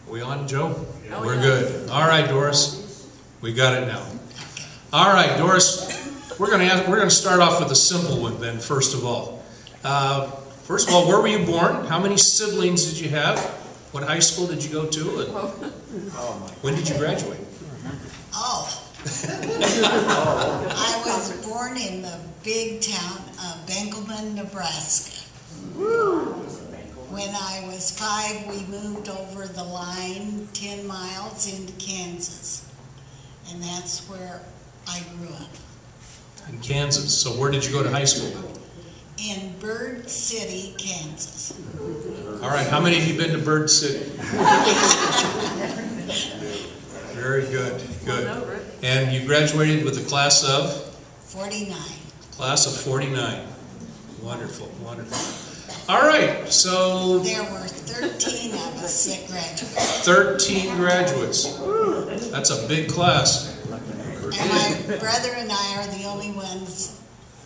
We on, Joe? Oh, We're yeah. good. All right, Doris. We got it now. All right, Doris. We're gonna start off with a simple one then. First of all, where were you born? How many siblings did you have? What high school did you go to? And when did you graduate? I was born in the big town of Benkelman, Nebraska. When I was 5, we moved over the line 10 miles into Kansas. And that's where I grew up. In Kansas. So where did you go to high school? In Bird City, Kansas. All right, how many of you been to Bird City? Very good, good. And you graduated with a class of? 49. Class of 49. Wonderful, wonderful. All right, so... There were 13 of us that graduated. 13 graduates. That's a big class. And my brother and I are the only ones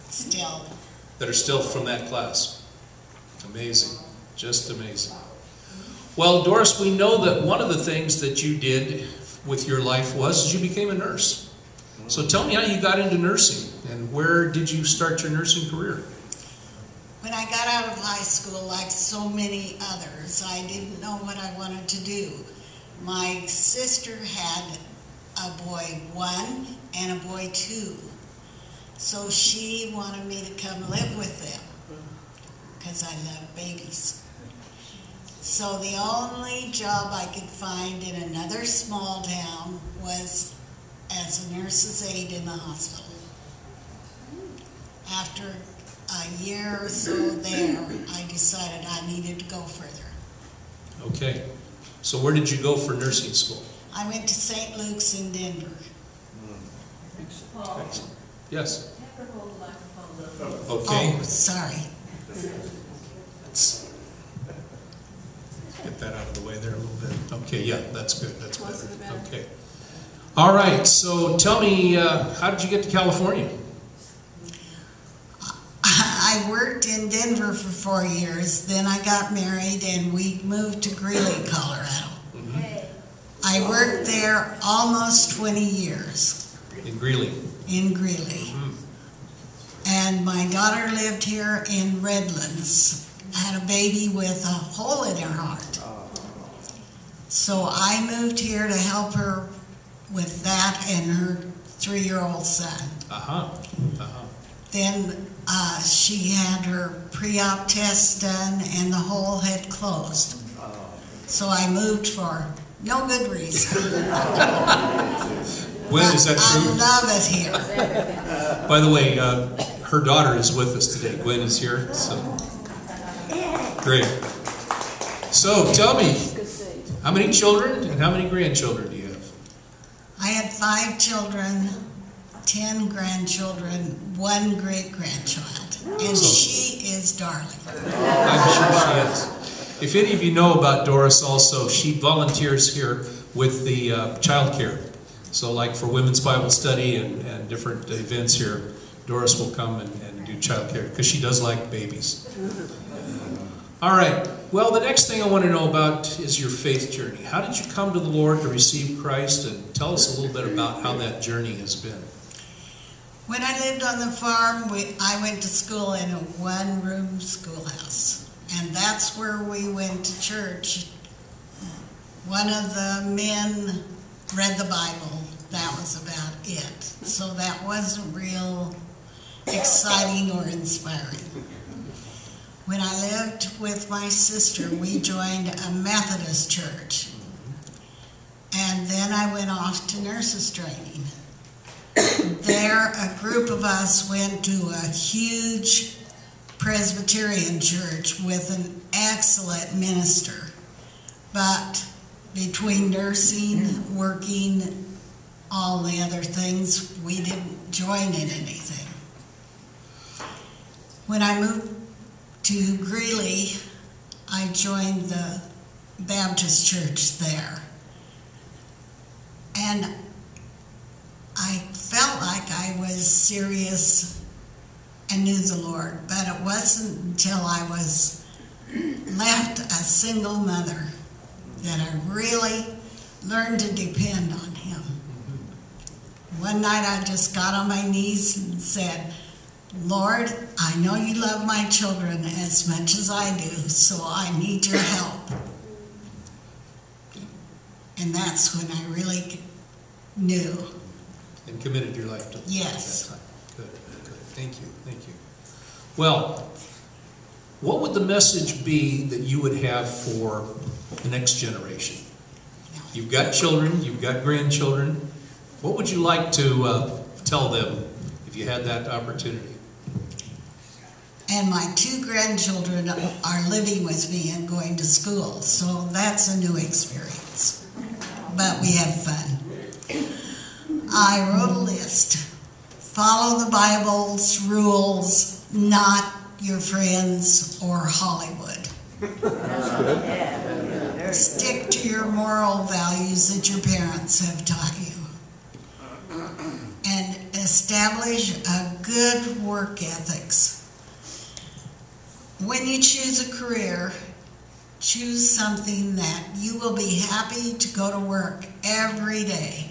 still. That are still from that class. Amazing. Just amazing. Well, Doris, we know that one of the things that you did with your life was you became a nurse. So tell me how you got into nursing and where did you start your nursing career? When I got out of high school, like so many others, I didn't know what I wanted to do. My sister had a boy 1 and a boy 2. So she wanted me to come live with them because I love babies. So the only job I could find in another small town was as a nurse's aide in the hospital. After a year or so there, I decided I needed to go further. Okay. So where did you go for nursing school? I went to St. Luke's in Denver. Excellent. Yes. Okay. Oh, sorry. Let's get that out of the way there a little bit. Okay, yeah, that's good. That's better. Okay. All right, so tell me, how did you get to California? I worked in Denver for 4 years, then I got married and we moved to Greeley, Colorado. I worked there almost 20 years. In Greeley? In Greeley. And my daughter lived here in Redlands, had a baby with a hole in her heart. So I moved here to help her with that and her 3-year-old son. Then she had her pre-op test done and the hole had closed. So I moved for no good reason. Gwen, is that true? I love it here. By the way, her daughter is with us today. Gwen is here. So great. So tell me, how many children and how many grandchildren do you have? I had 5 children, 10 grandchildren, 1 great-grandchild. And she is darling. I'm sure she is. If any of you know about Doris also, she volunteers here with the child care. So like for Women's Bible Study and different events here, Doris will come and do child care because she does like babies. All right. Well, the next thing I want to know about is your faith journey. How did you come to the Lord to receive Christ? And tell us a little bit about how that journey has been. When I lived on the farm, I went to school in a 1-room schoolhouse. And that's where we went to church. One of the men read the Bible. That was about it. So that wasn't real exciting or inspiring. When I lived with my sister, we joined a Methodist church. And then I went off to nurses training. There, a group of us went to a huge Presbyterian church with an excellent minister. But between nursing, working, all the other things, we didn't join in anything. When I moved to Greeley, I joined the Baptist church there. And I felt like I was serious and knew the Lord, but it wasn't until I was left a single mother that I really learned to depend on him. One night I just got on my knees and said, Lord, I know you love my children as much as I do, so I need your help. And that's when I really knew. And committed your life to the Lord. Yes. Good, good. Thank you, thank you. Well, what would the message be that you would have for the next generation? You've got children, you've got grandchildren. What would you like to tell them if you had that opportunity? And my 2 grandchildren are living with me and going to school, so that's a new experience. But we have fun. I wrote a list. Follow the Bible's rules, not your friends or Hollywood. Stick to your moral values that your parents have taught you. And establish a good work ethics. When you choose a career, choose something that you will be happy to go to work every day.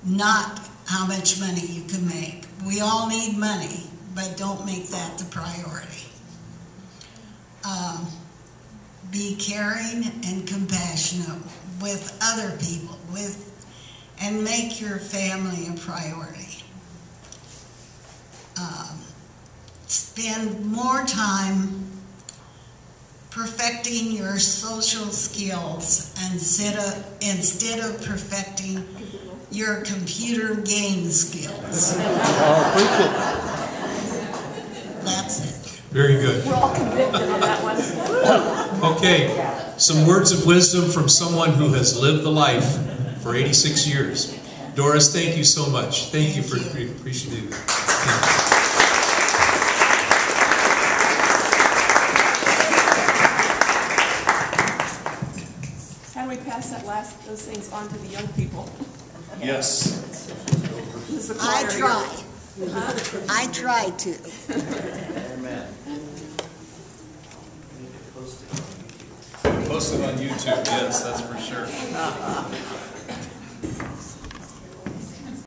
Not how much money you can make. We all need money, but don't make that the priority. Be caring and compassionate with other people, and make your family a priority. Spend more time perfecting your social skills instead of perfecting your computer game skills. That's it. Very good. We're all convicted on that one. Okay, some words of wisdom from someone who has lived the life for 86 years. Doris, thank you so much. Thank you for appreciating that. How do we pass those things on to the young people? Yes. This is a I choir try. here. Huh? I try to. Amen. Post it on YouTube, yes, that's for sure.